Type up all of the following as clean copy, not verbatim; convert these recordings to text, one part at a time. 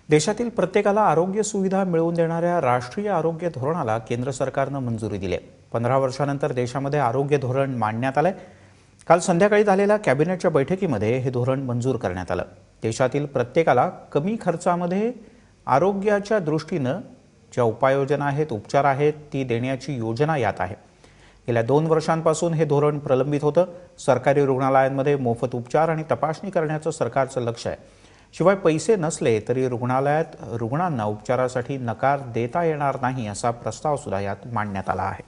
देशातील प्रत्येकाला आरोग्य सुविधा मिळवून देणाऱ्या राष्ट्रीय आरोग्य धोरणाला केंद्र सरकारनं मंजुरी दिली आहे। 15 वर्षांनंतर देशामध्ये आरोग्य धोरण मांडण्यात आलंय। काल संध्याकाळी झालेल्या कॅबिनेटच्या बैठकीमध्ये हे धोरण मंजूर करण्यात आलं। देशातील प्रत्येकाला कमी खर्चामध्ये आरोग्याच्या दृष्टीनं ज्या उपाययोजना आहेत, उपचार आहेत, ती देण्याची योजना यात आहे। गेल्या 2 वर्षांपासून हे धोरण प्रलंबित होतं। सरकारी रुग्णालयांमध्ये मोफत उपचार आणि तपासणी करण्याचं सरकारचं लक्ष आहे। शिवाय पैसे नसले तरी रुग्णालयात रुग्णांना उपचारासाठी नकार देता येणार नाही असा प्रस्ताव सुद्धा यात मांडण्यात आला आहे।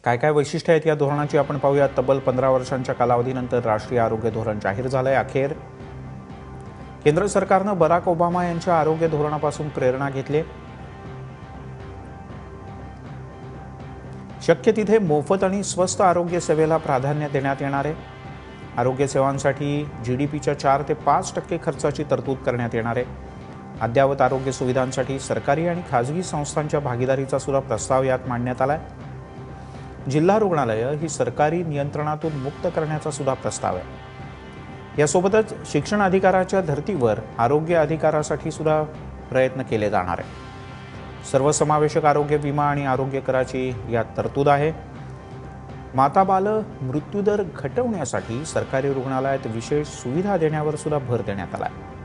काय काय वैशिष्ट्ये आहेत या धोरणाची आपण पाहूया। तब्बल 15 वर्षांच्या कालावधीनंतर राष्ट्रीय आरोग्य धोरण जाहीर झालंय। अखेर केंद्र सरकारनं बराक ओबामा यांच्या आरोग्य धोरणापासून प्रेरणा घेतली। शक्य तिथे मोफत आणि स्वस्त आरोग्य सेवेला प्राधान्य देण्यात येणार आहे। आरोग्य सेवांसाठी जीडीपीच्या 4 ते 5% खर्चाची तरतूद करण्यात येणार आहे। अद्ययावत आरोग्य सुविधांसाठी सरकारी आणि खाजगी संस्थांच्या भागीदारीचा सुद्धा प्रस्ताव यात मांडण्यात आलाय। जिल्हा रुग्णालयं ही सरकारी नियंत्रणातून मुक्त करण्याचा सुद्धा प्रस्ताव आहे। यासोबतच शिक्षण अधिकाराच्या धर्तीवर आरोग्य अधिकारासाठी सुद्धा प्रयत्न केले जाणार आहे। सर्वसमावेशक आरोग्य विमा आणि आरोग्य कराची यात तरतूद आहे। माता बाल मृत्यूदर घटवण्यासाठी सरकारी रुग्णालयात विशेष सुविधा देण्यावर सुद्धा भर देण्यात आला आहे।